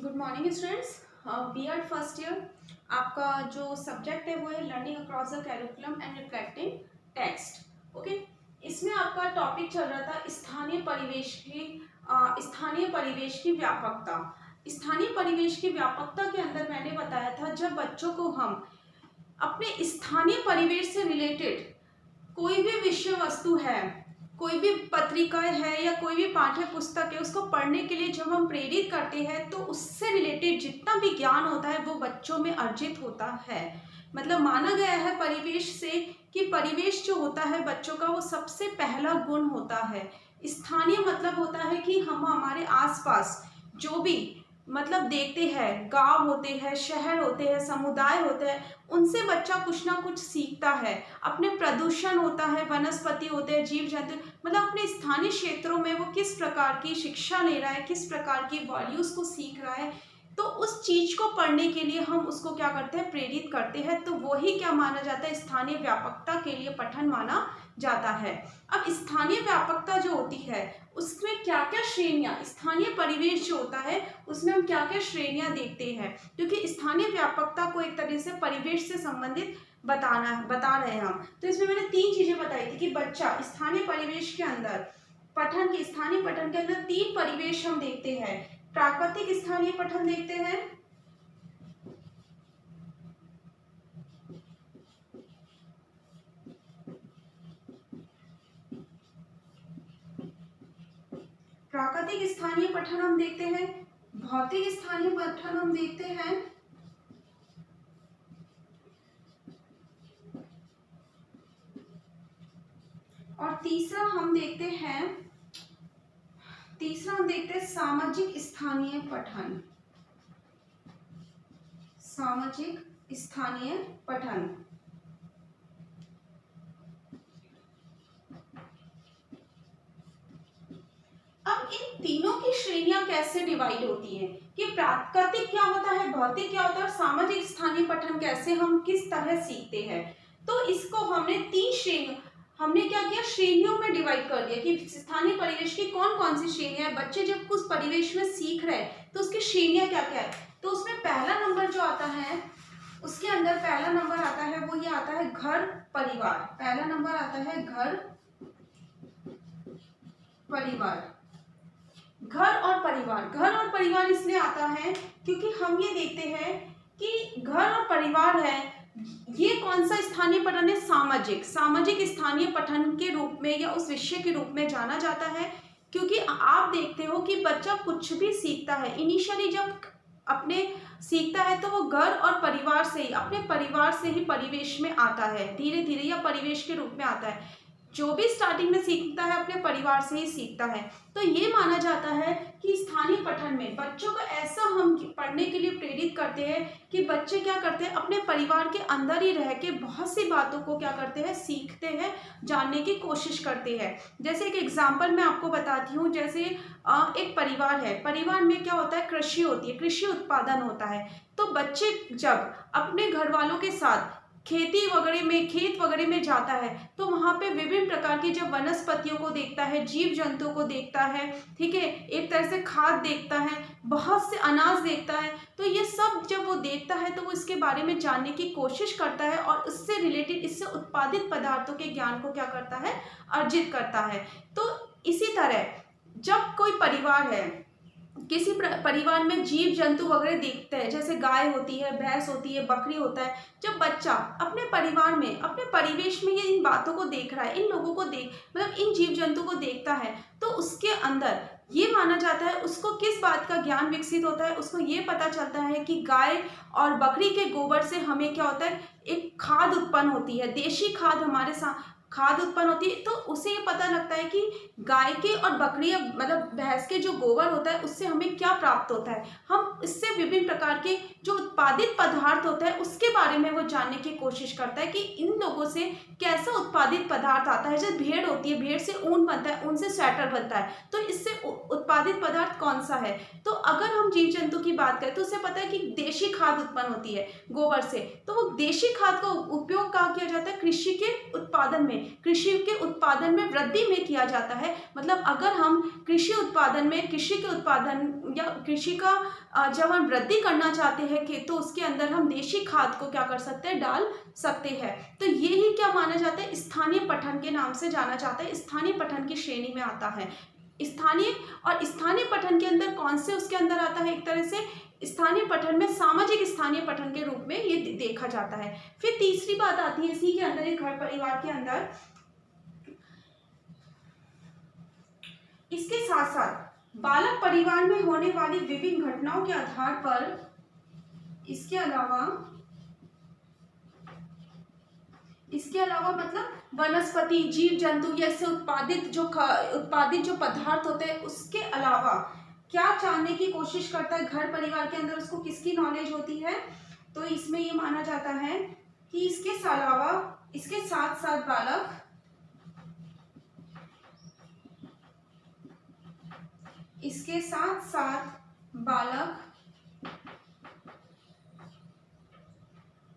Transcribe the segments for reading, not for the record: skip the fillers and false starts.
Good morning students. BEd first year आपका जो subject है वो है learning across the curriculum and reflecting text. Okay, इसमें आपका टॉपिक चल रहा था स्थानीय परिवेश की व्यापकता। स्थानीय परिवेश की व्यापकता के अंदर मैंने बताया था जब बच्चों को हम अपने स्थानीय परिवेश से रिलेटेड कोई भी विषय वस्तु है, कोई भी पत्रिकाएं है या कोई भी पाठ्य पुस्तक है, उसको पढ़ने के लिए जब हम प्रेरित करते हैं तो उससे रिलेटेड जितना भी ज्ञान होता है वो बच्चों में अर्जित होता है। मतलब माना गया है परिवेश से कि परिवेश जो होता है बच्चों का वो सबसे पहला गुण होता है। स्थानीय मतलब होता है कि हम हमारे आसपास जो भी मतलब देखते हैं, गांव होते हैं, शहर होते हैं, समुदाय होते हैं, उनसे बच्चा कुछ ना कुछ सीखता है। अपने प्रदूषण होता है, वनस्पति होते हैं, जीव जंतु, मतलब अपने स्थानीय क्षेत्रों में वो किस प्रकार की शिक्षा ले रहा है, किस प्रकार की वैल्यूज को सीख रहा है, तो उस चीज को पढ़ने के लिए हम उसको क्या करते हैं, प्रेरित करते हैं। तो वही क्या माना जाता है, स्थानीय व्यापकता के लिए पठन माना जाता है। अब स्थानीय व्यापकता जो होती है उसमें क्या क्या श्रेणियां, स्थानीय परिवेश जो होता है उसमें हम क्या क्या श्रेणियां देखते हैं, क्योंकि स्थानीय व्यापकता को एक तरीके से परिवेश से संबंधित बता रहे हैं हम। तो इसमें मैंने 3 चीजें बताई थी कि बच्चा स्थानीय परिवेश के अंदर स्थानीय पठन के अंदर 3 परिवेश हम देखते हैं। प्राकृतिक स्थानीय पठन देखते हैं, प्राकृतिक स्थानीय पठन हम देखते हैं, भौतिक स्थानीय पठन हम देखते हैं, और तीसरा हम देखते हैं सामाजिक स्थानीय पठन। सामाजिक स्थानीय पठन। अब इन तीनों की श्रेणियां कैसे डिवाइड होती हैं कि प्राकृतिक क्या होता है, भौतिक क्या होता है और सामाजिक स्थानीय पठन कैसे हम किस तरह सीखते हैं। तो इसको हमने 3 श्रेणियों, हमने क्या किया, श्रेणियों में डिवाइड कर दिया कि स्थानीय परिवेश की कौन कौन सी श्रेणियां है, बच्चे जब उस परिवेश में सीख रहे हैं तो उसकी श्रेणियां क्या क्या है। तो उसमें पहला नंबर जो आता है, उसके अंदर पहला नंबर आता है वो ये आता है घर परिवार। पहला नंबर आता है घर परिवार। घर और परिवार इसलिए आता है क्योंकि हम ये देखते हैं कि घर और परिवार है, ये कौन सा स्थानीय पठन है, सामाजिक स्थानीय पठन के रूप में या उस विषय के रूप में जाना जाता है। क्योंकि आप देखते हो कि बच्चा कुछ भी सीखता है, इनिशियली जब अपने सीखता है तो वो घर और परिवार से ही, अपने परिवार से ही परिवेश में आता है, धीरे धीरे या परिवेश के रूप में आता है। जो भी स्टार्टिंग में सीखता है अपने परिवार से ही सीखता है। तो ये माना जाता है कि स्थानीय पठन में बच्चों को ऐसा हम पढ़ने के लिए प्रेरित करते हैं कि बच्चे क्या करते हैं, अपने परिवार के अंदर ही रह के बहुत सी बातों को क्या करते हैं, सीखते हैं, जानने की कोशिश करते हैं। जैसे एक एग्जाम्पल मैं आपको बताती हूँ, जैसे एक परिवार है, परिवार में क्या होता है, कृषि होती है, कृषि उत्पादन होता है। तो बच्चे जब अपने घर वालों के साथ खेत वगैरह में जाता है तो वहाँ पे विभिन्न प्रकार की जब वनस्पतियों को देखता है, जीव जंतुओं को देखता है, ठीक है, एक तरह से खाद देखता है, बहुत से अनाज देखता है। तो ये सब जब वो देखता है तो वो इसके बारे में जानने की कोशिश करता है और इससे रिलेटेड, इससे उत्पादित पदार्थों के ज्ञान को क्या करता है, अर्जित करता है। तो इसी तरह जब कोई परिवार है, किसी परिवार में जीव जंतु वगैरह देखते हैं, जैसे गाय होती है, भैंस होती है, बकरी होता है, जब बच्चा अपने परिवार में, अपने परिवेश में ये इन बातों को देख रहा है, इन लोगों को मतलब इन जीव जंतु को देखता है, तो उसके अंदर ये माना जाता है, उसको किस बात का ज्ञान विकसित होता है, उसको ये पता चलता है कि गाय और बकरी के गोबर से हमें क्या होता है, एक खाद उत्पन्न होती है, देशी खाद हमारे साथ खाद उत्पन्न होती है। तो उसे ये पता लगता है कि गाय के और बकरी मतलब भैंस के जो गोबर होता है उससे हमें क्या प्राप्त होता है, हम इससे विभिन्न प्रकार के जो उत्पादित पदार्थ होता है उसके बारे में वो जानने की कोशिश करता है कि इन लोगों से कैसा उत्पादित पदार्थ आता है। जैसे भेड़ होती है, भेड़ से ऊन बनता है, ऊन से स्वेटर बनता है, तो इससे उत्पादित पदार्थ कौन सा है। तो अगर हम जीव जंतु की बात करें तो उसे पता है कि देशी खाद उत्पन्न होती है गोबर से, तो वो देशी खाद का उपयोग कहाँ किया जाता है, कृषि के उत्पादन में। कृषि के उत्पादन में वृद्धि में किया जाता है। मतलब अगर हम कृषि उत्पादन में, कृषि के उत्पादन या कृषि का जब हम वृद्धि करना चाहते हैं कि तो उसके अंदर हम देशी खाद को क्या कर सकते हैं, डाल सकते हैं। तो ये ही क्या माना जाता है, स्थानीय पठन के नाम से जाना जाता है, स्थानीय पठन की श्रेणी में आता है। स्थानीय पठन के अंदर कौन से उसके अंदर आता है, एक तरह से स्थानीय पठन में सामाजिक स्थानीय पठन के रूप में ये देखा जाता है। फिर तीसरी बात आती है इसी के अंदर, एक घर परिवार के अंदर, इसके साथ साथ बालक परिवार में होने वाली विभिन्न घटनाओं के आधार पर, इसके अलावा मतलब वनस्पति, जीव जंतु या इससे उत्पादित जो पदार्थ होते हैं उसके अलावा क्या जानने की कोशिश करता है घर परिवार के अंदर, उसको किसकी नॉलेज होती है, तो इसमें ये माना जाता है कि इसके साथ साथ बालक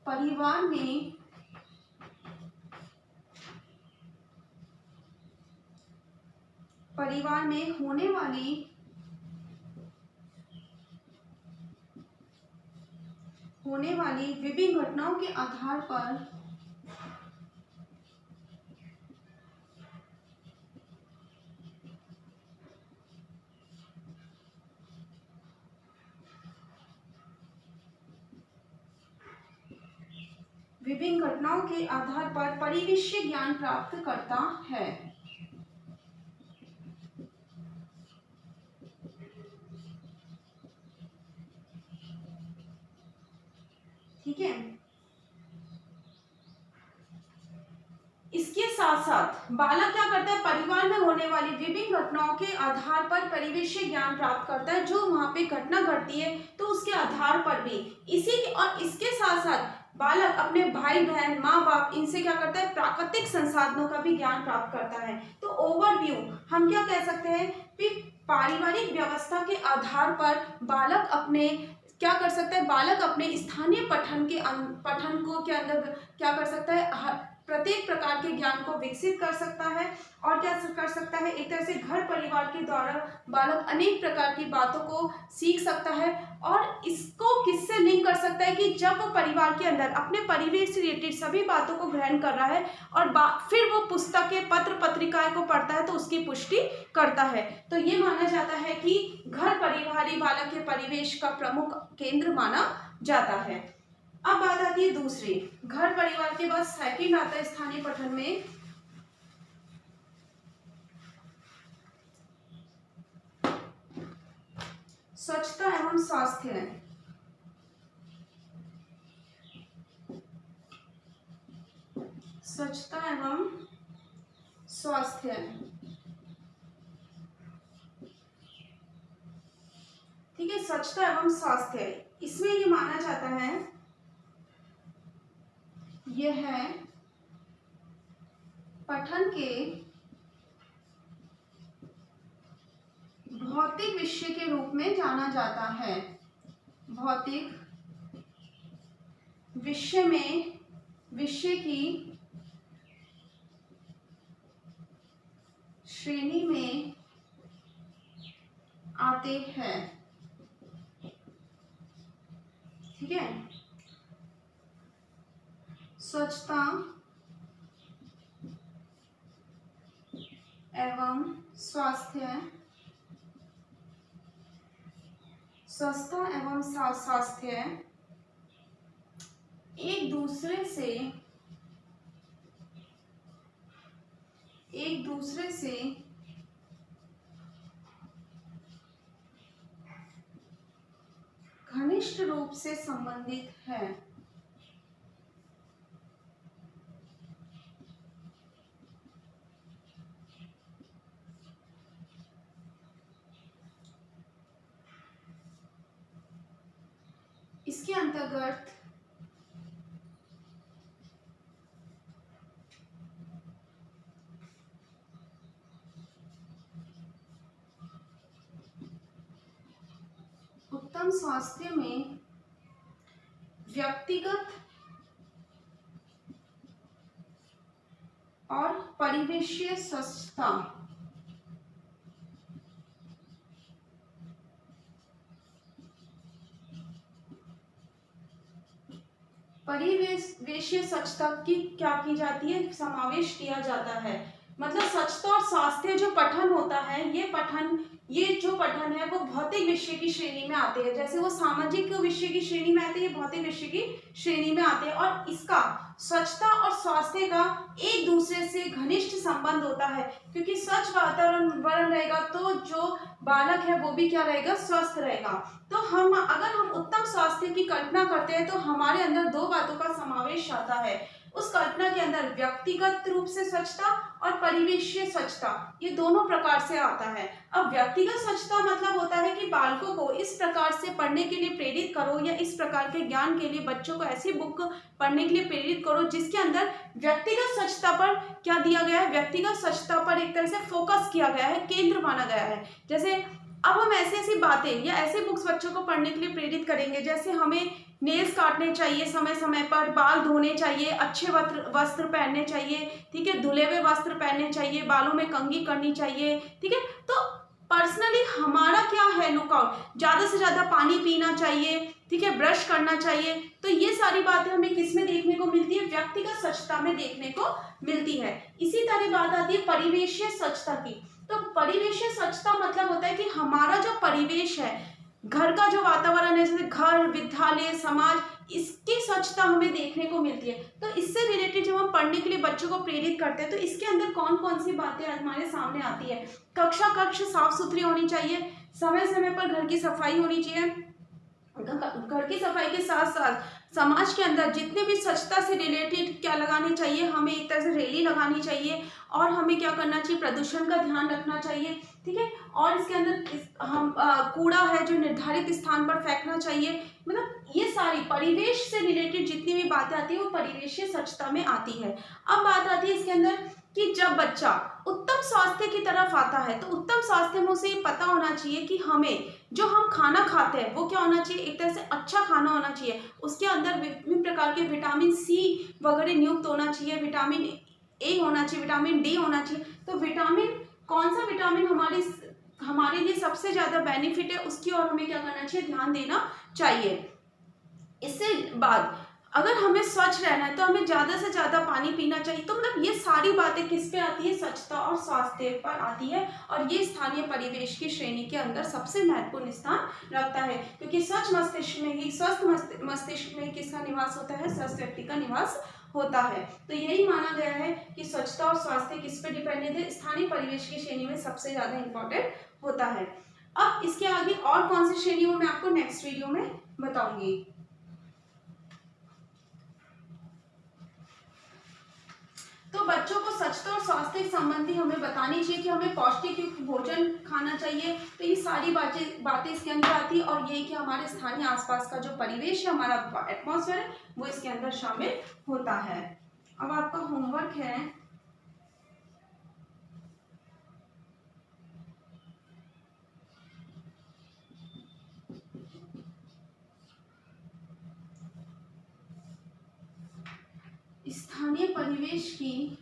परिवार में होने वाली विभिन्न घटनाओं के आधार पर परिवेशीय ज्ञान प्राप्त करता है। ठीक है, इसके साथ साथ बालक क्या करता है, परिवार में होने वाली विभिन्न घटनाओं के आधार पर परिवेशीय ज्ञान प्राप्त करता है। जो वहां पे घटना घटती है तो उसके आधार पर भी इसके साथ साथ बालक अपने भाई बहन, माँ बाप, इनसे क्या करता है, प्राकृतिक संसाधनों का भी ज्ञान प्राप्त करता है। तो ओवरव्यू हम क्या कह सकते हैं कि पारिवारिक व्यवस्था के आधार पर बालक अपने क्या कर सकता है, बालक अपने स्थानीय पठन को के अंदर क्या कर सकता है, प्रत्येक प्रकार के ज्ञान को विकसित कर सकता है। और क्या कर सकता है, एक तरह से घर परिवार के द्वारा बालक अनेक प्रकार की बातों को सीख सकता है। और इसको किससे लिंक कर सकता है कि जब वो परिवार के अंदर अपने परिवेश से रिलेटेड सभी बातों को ग्रहण कर रहा है और फिर वो पुस्तकें, पत्र पत्रिकाएं को पढ़ता है तो उसकी पुष्टि करता है। तो ये माना जाता है कि घर परिवार ही बालक के परिवेश का प्रमुख केंद्र माना जाता है। अब बात आती है दूसरी, घर परिवार के बाद सेकंड आता है स्थानीय पठन में स्वच्छता एवं स्वास्थ्य। स्वच्छता एवं स्वास्थ्य, ठीक है, स्वच्छता एवं स्वास्थ्य, इसमें ये माना जाता है, यह है पठन के भौतिक विषय के रूप में जाना जाता है। भौतिक विषय की श्रेणी में आते हैं। ठीक है, स्वच्छता एवं स्वास्थ्य, एक दूसरे से घनिष्ठ रूप से संबंधित है। इसके अंतर्गत उत्तम स्वास्थ्य में व्यक्तिगत और परिवेशीय स्वच्छता। परिवेशीय स्वच्छता की क्या की जाती है, समावेश किया जाता है। मतलब स्वच्छता और स्वास्थ्य जो पठन होता है, ये जो पठन है वो भौतिक विषय की श्रेणी में आते हैं। जैसे वो सामाजिक विषय की श्रेणी में आते हैं, भौतिक विषय की श्रेणी में आते हैं। और इसका स्वच्छता और स्वास्थ्य का एक दूसरे से घनिष्ठ संबंध होता है, क्योंकि स्वच्छ वातावरण रहेगा तो जो बालक है वो भी क्या रहेगा, स्वस्थ रहेगा। तो अगर हम उत्तम स्वास्थ्य की कल्पना करते हैं तो हमारे अंदर दो बातों का समावेश आता है। उस कल्पना के अंदर व्यक्तिगत रूप से स्वच्छता और परिवेशीय स्वच्छता, ये दोनों प्रकार से आता है। अब व्यक्तिगत स्वच्छता मतलब होता है कि बालकों को इस प्रकार से पढ़ने के लिए प्रेरित करो, या इस प्रकार के ज्ञान के लिए बच्चों को ऐसी बुक पढ़ने के लिए प्रेरित करो जिसके अंदर व्यक्तिगत स्वच्छता पर क्या दिया गया है, व्यक्तिगत स्वच्छता पर एक तरह से फोकस किया गया है, केंद्र माना गया है। जैसे अब हम ऐसी बातें या ऐसे बुक्स बच्चों को पढ़ने के लिए प्रेरित करेंगे, जैसे हमें नेल्स काटने चाहिए समय समय पर, बाल धोने चाहिए, अच्छे वस्त्र पहनने चाहिए, ठीक है, धुले हुए वस्त्र पहनने चाहिए, बालों में कंघी करनी चाहिए, ठीक है। तो पर्सनली हमारा क्या है लुकआउट, ज्यादा से ज्यादा पानी पीना चाहिए, ठीक है, ब्रश करना चाहिए। तो ये सारी बातें हमें किस में देखने को मिलती है, व्यक्तिगत स्वच्छता में देखने को मिलती है। इसी तरह बात आती है परिवेशीय स्वच्छता की। तो परिवेशीय स्वच्छता मतलब होता है कि हमारा जो परिवेश है, घर का जो वातावरण है, जैसे घर, विद्यालय, समाज, इसकी स्वच्छता हमें देखने को मिलती है। तो इससे रिलेटेड जब हम पढ़ने के लिए बच्चों को प्रेरित करते हैं तो इसके अंदर कौन कौन सी बातें हमारे सामने आती है। कक्ष साफ सुथरी होनी चाहिए, समय समय पर घर की सफाई होनी चाहिए। घर की सफाई के साथ साथ समाज के अंदर जितने भी स्वच्छता से रिलेटेड क्या लगाने चाहिए, हमें एक तरह से रैली लगानी चाहिए, और हमें क्या करना चाहिए, प्रदूषण का ध्यान रखना चाहिए, ठीक है। और इसके अंदर हम कूड़ा है जो निर्धारित स्थान पर फेंकना चाहिए। मतलब ये सारी परिवेश से रिलेटेड जितनी भी बातें आती है वो परिवेशीय स्वच्छता में आती है। अब बात आती है इसके अंदर कि जब बच्चा उत्तम स्वास्थ्य की तरफ आता है तो उत्तम स्वास्थ्य में उसे ये पता होना चाहिए कि हमें जो हम खाना खाते हैं वो क्या होना चाहिए, एक तरह से अच्छा खाना होना चाहिए। उसके अंदर विभिन्न प्रकार के विटामिन सी वगैरह नियुक्त होना चाहिए, विटामिन ए होना चाहिए, विटामिन डी होना चाहिए। तो कौन सा विटामिन हमारे लिए सबसे ज्यादा बेनिफिट है, उसकी ओर हमें क्या करना चाहिए, ध्यान देना चाहिए। इससे बाद अगर हमें स्वच्छ रहना है तो हमें ज्यादा से ज्यादा पानी पीना चाहिए। तो मतलब ये सारी बातें किस पे आती है, स्वच्छता और स्वास्थ्य पर आती है, और ये स्थानीय परिवेश की श्रेणी के अंदर सबसे महत्वपूर्ण स्थान रखता है, क्योंकि स्वस्थ मस्तिष्क में किसका निवास होता है, स्वस्थ व्यक्ति का निवास होता है। तो यही माना गया है कि स्वच्छता और स्वास्थ्य किस पे डिपेंडेंट है, स्थानीय परिवेश की श्रेणी में सबसे ज्यादा इंपॉर्टेंट होता है। अब इसके आगे और कौन सी श्रेणी हो मैं आपको नेक्स्ट वीडियो में बताऊंगी। तो बच्चों को स्वच्छता और स्वास्थ्य संबंधी हमें बतानी चाहिए कि हमें पौष्टिक युक्त भोजन खाना चाहिए। तो ये सारी बातें इसके अंदर आती है, और ये कि हमारे स्थानीय आसपास का जो परिवेश है, हमारा एटमॉस्फेयर है, वो इसके अंदर शामिल होता है। अब आपका होमवर्क है स्थानीय परिवेश की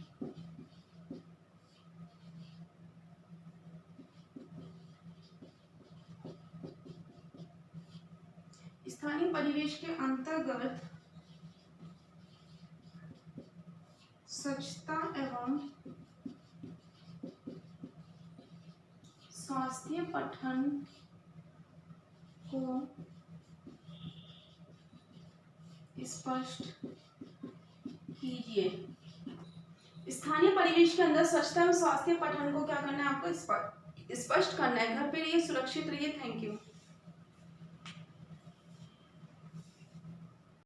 के अंतर्गत स्वच्छता एवं स्वास्थ्य पठन को स्पष्ट कीजिए। स्थानीय परिवेश के अंदर स्वच्छता एवं स्वास्थ्य पठन को क्या करना है, आपको स्पष्ट करना है। घर पे रहिए, सुरक्षित रहिए। Thank you.